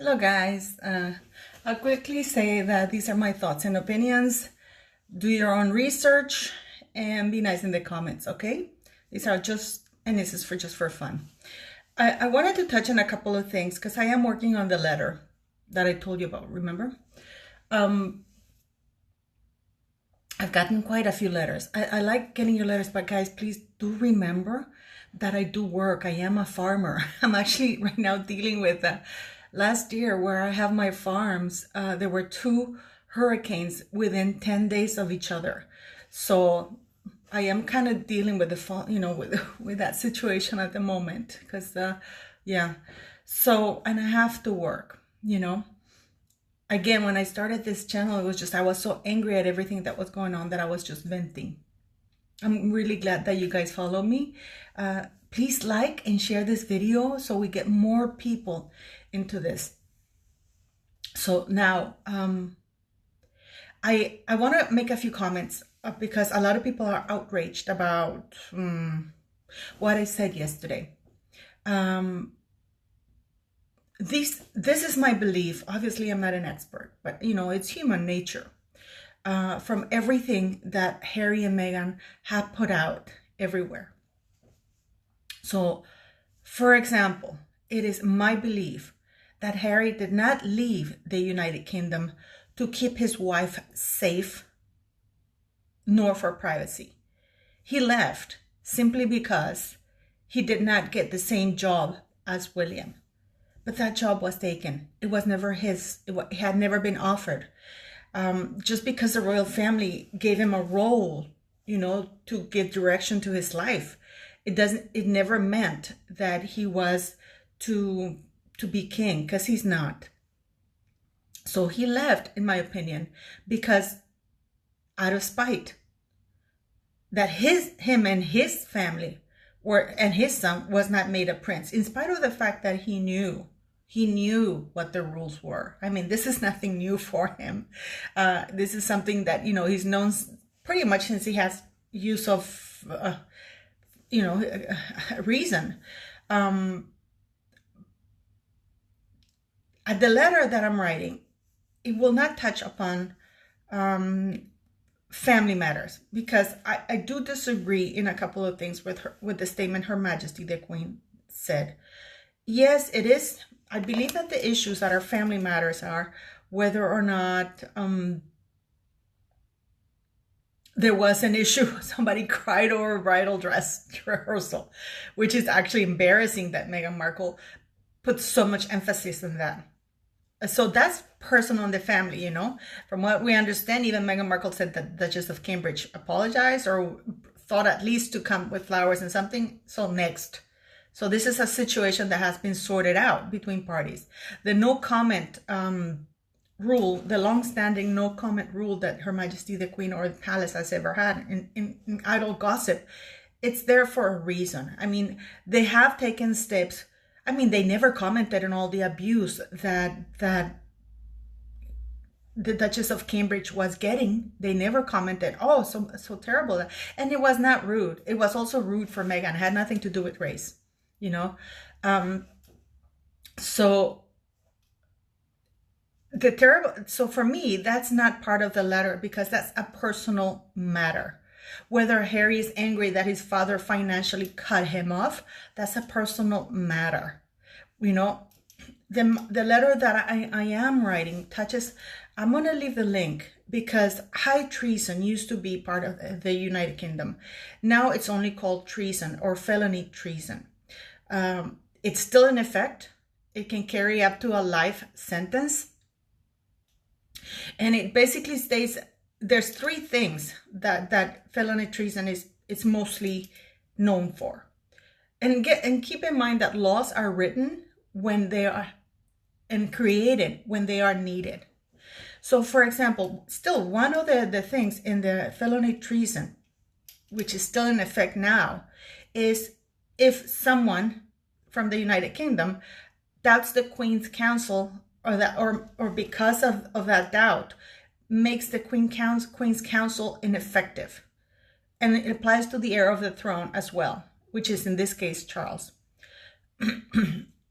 Hello guys, I'll quickly say that these are my thoughts and opinions. Do your own research and be nice in the comments, okay? These are this is just for fun. I wanted to touch on a couple of things because I am working on the letter that I told you about, remember? I've gotten quite a few letters. I like getting your letters, but guys, please do remember that I do work. I am a farmer. I'm actually right now dealing with last year where I have my farms. There were 2 hurricanes within 10 days of each other. So I am kind of dealing with with that situation at the moment because, yeah. So, and I have to work. Again, when I started this channel, I was so angry at everything that was going on that I was just venting. I'm really glad that you guys follow me. Please like and share this video so we get more people into this. So now, I want to make a few comments because a lot of people are outraged about what I said yesterday. This is my belief. Obviously, I'm not an expert, but it's human nature. From everything that Harry and Meghan have put out everywhere. So, for example, it is my belief that Harry did not leave the United Kingdom to keep his wife safe, nor for privacy. He left simply because he did not get the same job as William. But that job was taken. It was never his. It had never been offered. Just because the royal family gave him a role, to give direction to his life, it never meant that he was to be king, because he's not. So he left, in my opinion, because out of spite that him and his family and his son was not made a prince, in spite of the fact that he knew what the rules were. I mean, this is nothing new for him. This is something that, he's known pretty much since he has use of, reason. At the letter that I'm writing, it will not touch upon family matters, because I do disagree in a couple of things with the statement Her Majesty the Queen said. Yes, it is. I believe that the issues that are family matters are whether or not there was an issue. Somebody cried over a bridal dress rehearsal, which is actually embarrassing that Meghan Markle put so much emphasis on that. So that's personal in the family, From what we understand, even Meghan Markle said that the Duchess of Cambridge apologized or thought at least to come with flowers and something. So next. So this is a situation that has been sorted out between parties. The no comment rule, the long-standing no comment rule that Her Majesty the Queen or the palace has ever had in idle gossip, it's there for a reason. I mean, they have taken steps. I mean, they never commented on all the abuse that the Duchess of Cambridge was getting. They never commented, oh, so terrible. And it was not rude. It was also rude for Meghan. It had nothing to do with race, So for me, that's not part of the letter, because that's a personal matter. Whether Harry is angry that his father financially cut him off, that's a personal matter. The letter that I am writing touches, I'm going to leave the link, because high treason used to be part of the United Kingdom. Now it's only called treason or felony treason. It's still in effect. It can carry up to a life sentence. And it basically states there's 3 things that felony treason is mostly known for. And keep in mind that laws are written when they are and created when they are needed. So for example, still one of the things in the felony treason, which is still in effect now, is if someone from the United Kingdom doubts the Queen's counsel, or because of that doubt, makes the Queen's counsel ineffective. And it applies to the heir of the throne as well, which is in this case Charles.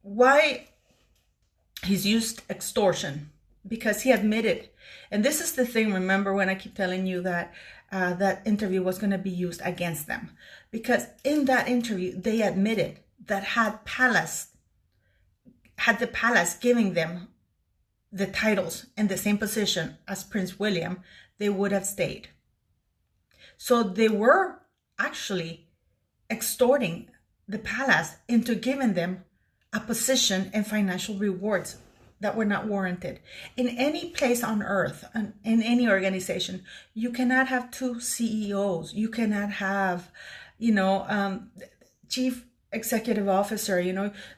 Why he's used extortion because he admitted, and this is the thing, remember when I keep telling you that that interview was going to be used against them, because in that interview they admitted that had the palace giving them the titles and the same position as Prince William, they would have stayed. So they were actually extorting the palace into giving them a position and financial rewards that were not warranted. In any place on earth, in any organization, you cannot have two CEOs. You cannot have, chief executive officer.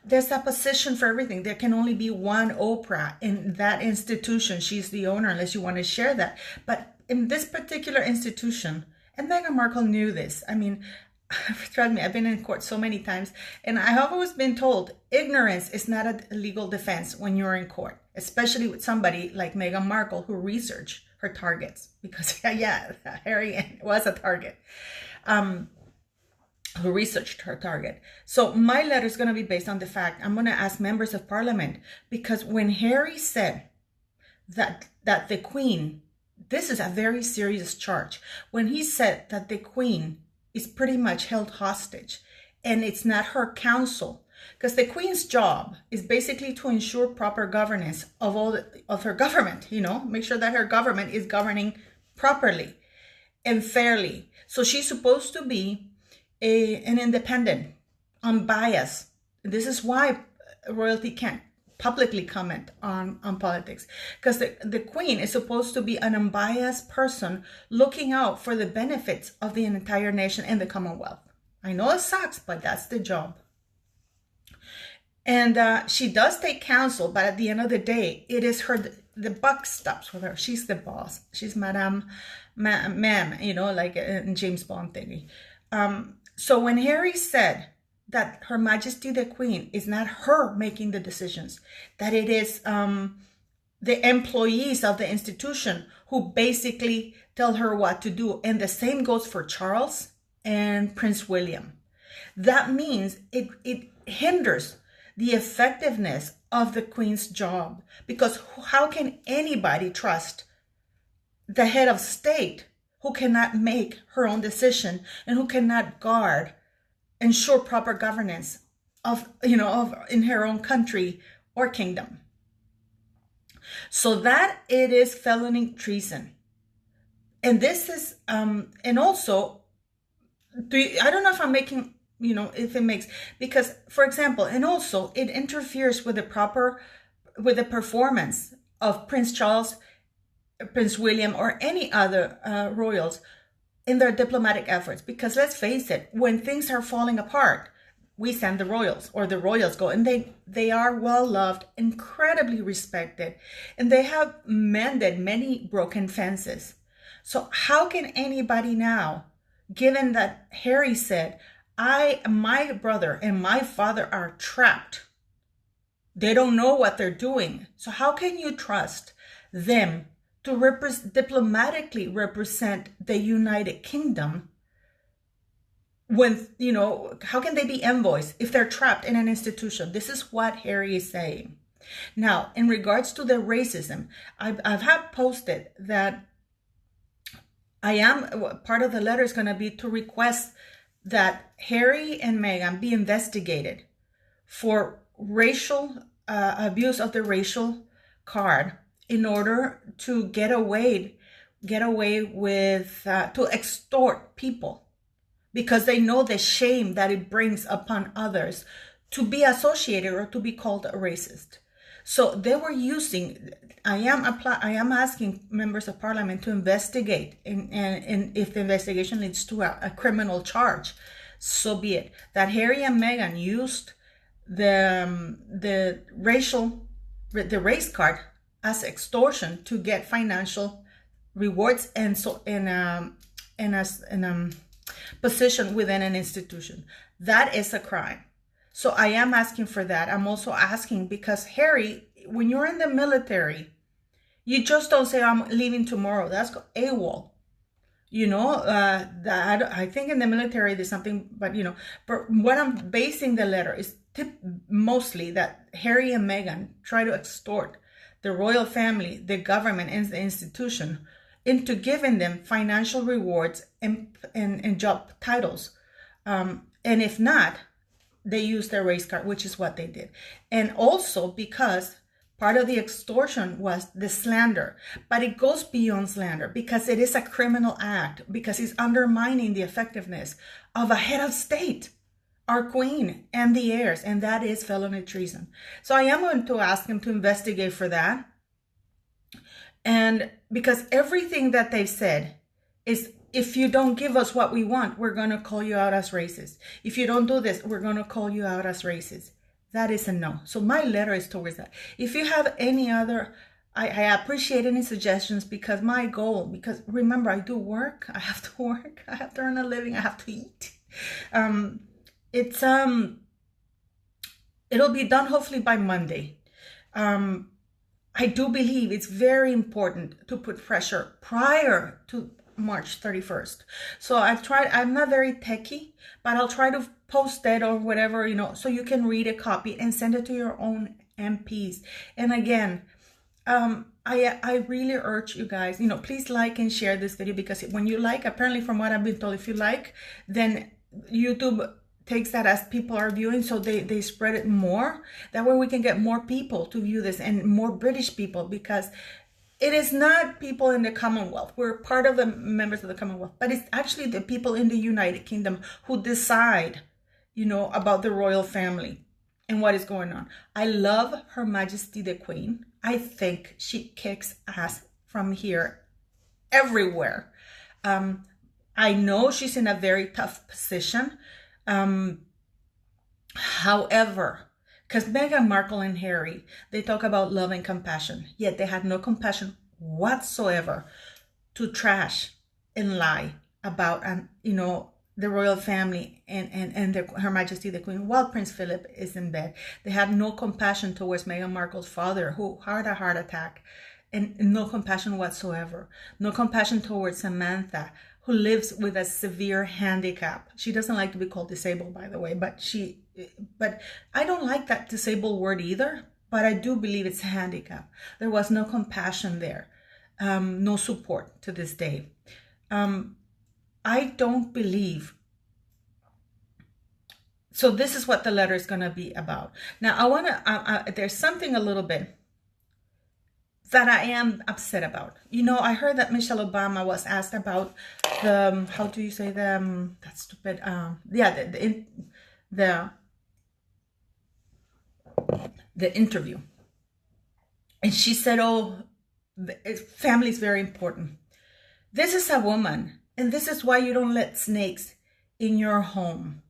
There's a position for everything. There can only be one Oprah in that institution. She's the owner, unless you want to share that. But in this particular institution, and Meghan Markle knew this. I mean, trust me, I've been in court so many times, and I have always been told ignorance is not a legal defense when you're in court, especially with somebody like Meghan Markle who researched her targets, because yeah, Harry was a target, who researched her target. So my letter is going to be based on the fact I'm going to ask members of parliament, because when Harry said that the Queen, this is a very serious charge, when he said that the Queen is pretty much held hostage and it's not her counsel, because the Queen's job is basically to ensure proper governance of her government, make sure that her government is governing properly and fairly. So she's supposed to be an independent, unbiased. This is why royalty can't publicly comment on politics, because the Queen is supposed to be an unbiased person looking out for the benefits of the entire nation and the Commonwealth. I know it sucks, but that's the job. And she does take counsel, but at the end of the day, it is her, the buck stops with her. She's the boss. She's Ma'am, like in James Bond thingy. So when Harry said that Her Majesty the Queen is not her making the decisions, that it is the employees of the institution who basically tell her what to do. And the same goes for Charles and Prince William. That means it hinders the effectiveness of the Queen's job, because how can anybody trust the head of state who cannot make her own decision and who cannot ensure proper governance of in her own country or kingdom? So that it is felony treason. And this is, and also, I don't know if I'm making, if it makes, because for example, and also it interferes with the performance of Prince Charles, Prince William, or any other royals in their diplomatic efforts. Because let's face it, when things are falling apart, we send the royals, or the royals go, and they are well loved, incredibly respected, and they have mended many broken fences. So how can anybody now, given that Harry said, my brother and my father are trapped, they don't know what they're doing, so how can you trust them to diplomatically represent the United Kingdom when, how can they be envoys if they're trapped in an institution? This is what Harry is saying. Now, in regards to the racism, I've had posted that part of the letter is going to be to request that Harry and Meghan be investigated for racial abuse of the racial card, in order to get away with, to extort people, because they know the shame that it brings upon others to be associated or to be called a racist. So they were using, I am asking members of parliament to investigate, and if the investigation leads to a criminal charge, so be it. That Harry and Meghan used the race card as extortion to get financial rewards and so in a position within an institution. That is a crime. So I am asking for that. I'm also asking because Harry, when you're in the military, you just don't say, I'm leaving tomorrow. That's AWOL. I think in the military there's something, but but what I'm basing the letter is mostly that Harry and Meghan try to extort the royal family, the government, and the institution into giving them financial rewards and job titles. And if not, they use their race card, which is what they did. And also because part of the extortion was the slander, but it goes beyond slander because it is a criminal act, because it's undermining the effectiveness of a head of state, our queen and the heirs, and that is felony treason. So I am going to ask him to investigate for that. And because everything that they've said is, if you don't give us what we want, we're going to call you out as racist. If you don't do this, we're going to call you out as racist. That is a no. So my letter is towards that. If you have any other, I appreciate any suggestions, because my goal, because remember, I do work. I have to work. I have to earn a living. I have to eat. It'll be done hopefully by Monday. I do believe it's very important to put pressure prior to March 31st. So I'm not very techie, but I'll try to post it or whatever, so you can read a copy and send it to your own MPs. And again, I really urge you guys, please like and share this video, because when you like, apparently from what I've been told, if you like, then YouTube takes that as people are viewing, so they spread it more. That way we can get more people to view this, and more British people, because it is not people in the Commonwealth. We're part of the members of the Commonwealth, but it's actually the people in the United Kingdom who decide, about the royal family and what is going on. I love Her Majesty the Queen. I think she kicks ass from here everywhere. I know she's in a very tough position. However, because Meghan Markle and Harry, they talk about love and compassion, yet they had no compassion whatsoever to trash and lie about, the royal family and Her Majesty the Queen while Prince Philip is in bed. They had no compassion towards Meghan Markle's father, who had a heart attack, and no compassion whatsoever. No compassion towards Samantha, who lives with a severe handicap. She doesn't like to be called disabled, by the way, but I don't like that disabled word either, but I do believe it's a handicap. There was no compassion there, no support to this day. I don't believe. So this is what the letter is going to be about. Now, I want to, there's something a little bit that I am upset about. I heard that Michelle Obama was asked about the, how do you say the, that's stupid, the interview. And she said, family is very important. This is a woman, and this is why you don't let snakes in your home.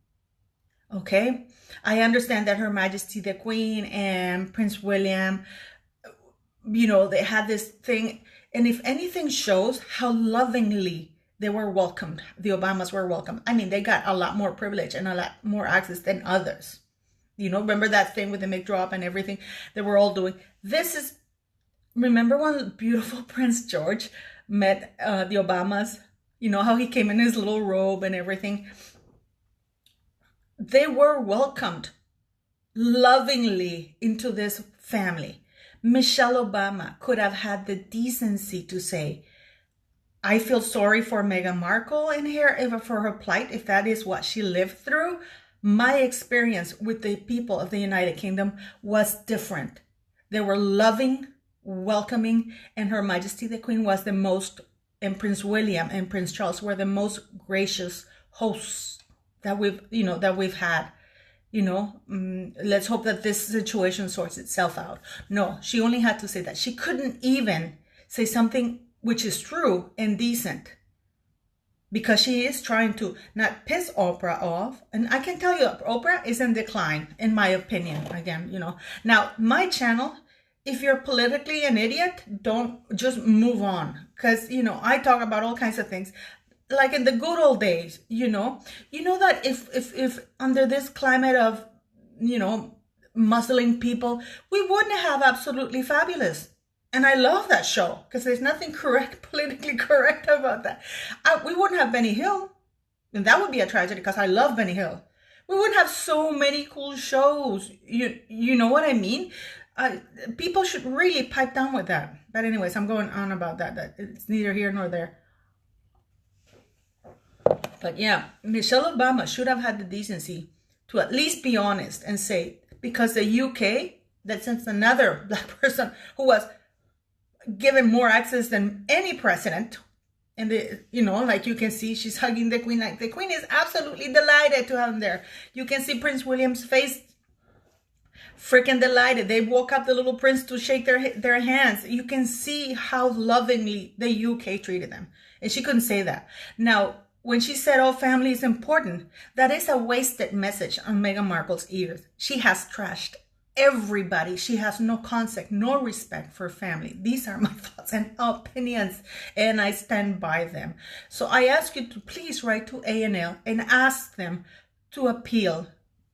Okay? I understand that Her Majesty the Queen and Prince William, they had this thing, and if anything shows how lovingly they were welcomed, the Obamas were welcomed. I mean, they got a lot more privilege and a lot more access than others. Remember that thing with the mic drop and everything that we're all doing? Remember when beautiful Prince George met the Obamas? How he came in his little robe and everything? They were welcomed lovingly into this family. Michelle Obama could have had the decency to say, I feel sorry for Meghan Markle and for her plight, if that is what she lived through. My experience with the people of the United Kingdom was different. They were loving, welcoming, and Her Majesty the Queen was the most, and Prince William and Prince Charles were the most gracious hosts that we've had. Let's hope that this situation sorts itself out. No, she only had to say that. She couldn't even say something which is true and decent, because she is trying to not piss Oprah off. And I can tell you, Oprah is in decline, in my opinion. Again, Now, my channel, if you're politically an idiot, don't, just move on. Because, I talk about all kinds of things. Like in the good old days, that if under this climate of, muzzling people, we wouldn't have Absolutely Fabulous. And I love that show, because there's nothing politically correct about that. We wouldn't have Benny Hill. And that would be a tragedy, because I love Benny Hill. We wouldn't have so many cool shows. You know what I mean? People should really pipe down with that. But anyways, I'm going on about that. It's neither here nor there. But yeah, Michelle Obama should have had the decency to at least be honest and say, because the UK, that since another black person who was given more access than any president, and like you can see, she's hugging the Queen. Like the Queen is absolutely delighted to have him there. You can see Prince William's face, freaking delighted. They woke up the little prince to shake their hands. You can see how lovingly the UK treated them, and she couldn't say that. Now, when she said, "Oh, family is important," that is a wasted message on Meghan Markle's ears. She has trashed everybody. She has no concept, no respect for family. These are my thoughts and opinions, and I stand by them. So I ask you to please write to A&L and ask them to appeal.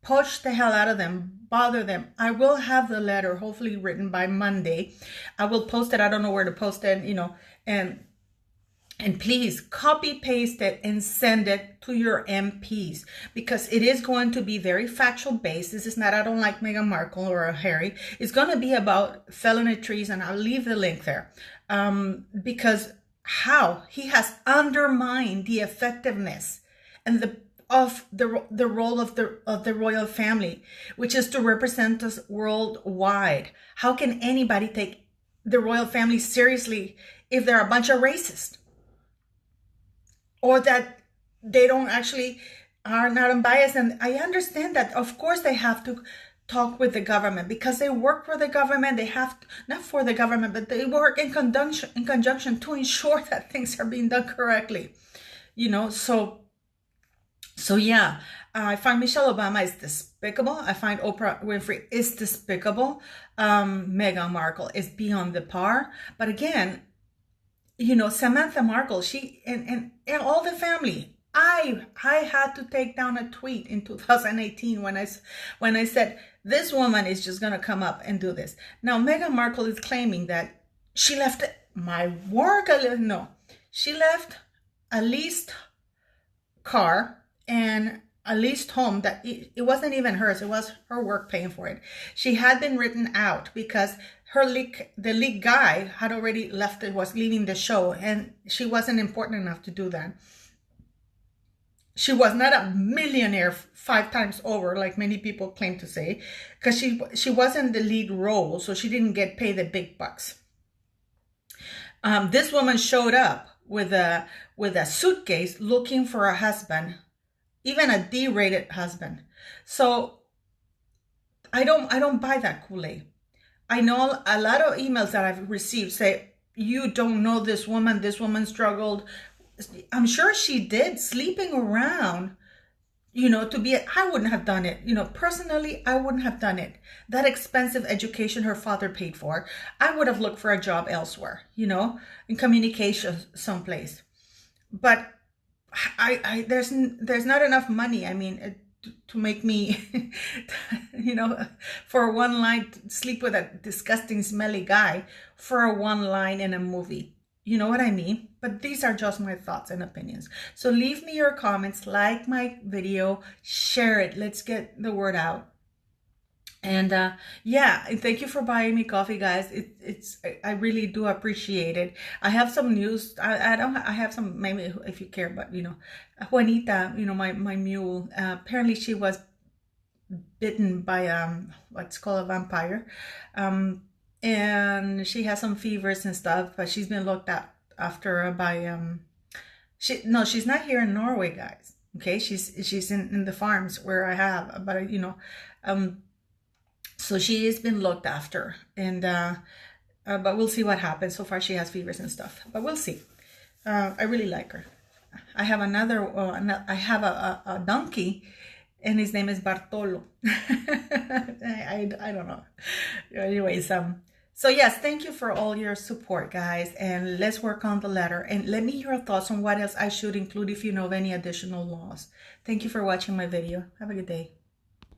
Push the hell out of them. Bother them. I will have the letter hopefully written by Monday. I will post it. I don't know where to post it, and please copy paste it and send it to your MPs, because it is going to be very factual based. This is not, I don't like Meghan Markle or Harry. It's going to be about felony treason. I'll leave the link there. Because how he has undermined the effectiveness and the role of the royal family, which is to represent us worldwide. How can anybody take the royal family seriously if they're a bunch of racists? Or that they don't actually are not unbiased. And I understand that, of course, they have to talk with the government because they work for the government. They have to, not for the government, but they work in conjunction to ensure that things are being done correctly. So yeah, I find Michelle Obama is despicable. I find Oprah Winfrey is despicable. Meghan Markle is beyond the par. But again, Samantha Markle, she and all the family. I had to take down a tweet in 2018 when I said this woman is just gonna come up and do this. Now Meghan Markle is claiming that she left my work. She left a leased car and a leased home that it wasn't even hers. It was her work paying for it. She had been written out because the lead guy had already left. It was leaving the show, and she wasn't important enough to do that. She was not a millionaire 5 times over, like many people claim to say, because she wasn't the lead role, so she didn't get paid the big bucks. This woman showed up with a suitcase looking for a husband, even a D-rated husband. So I don't buy that Kool-Aid. I know a lot of emails that I've received say, you don't know this woman. This woman struggled. I'm sure she did, sleeping around, I wouldn't have done it. Personally, I wouldn't have done it. That expensive education her father paid for, I would have looked for a job elsewhere, in communication someplace. But there's not enough money. I mean, to make me, for one line, to sleep with a disgusting, smelly guy for a one line in a movie. You know what I mean? But these are just my thoughts and opinions. So leave me your comments, like my video, share it. Let's get the word out. And thank you for buying me coffee, guys. I really do appreciate it. I have some news. I have some, maybe if you care, but Juanita, my mule, apparently she was bitten by what's called a vampire, and she has some fevers and stuff, but she's been looked after by she's not here in Norway, guys. Okay, she's in the farms where I have, but so she has been looked after, and but we'll see what happens. So far she has fevers and stuff, but we'll see. I really like her. I have I have a donkey, and his name is Bartolo. I don't know. Anyways, so yes, thank you for all your support, guys, and let's work on the letter, and let me hear your thoughts on what else I should include if you know of any additional laws. Thank you for watching my video. Have a good day.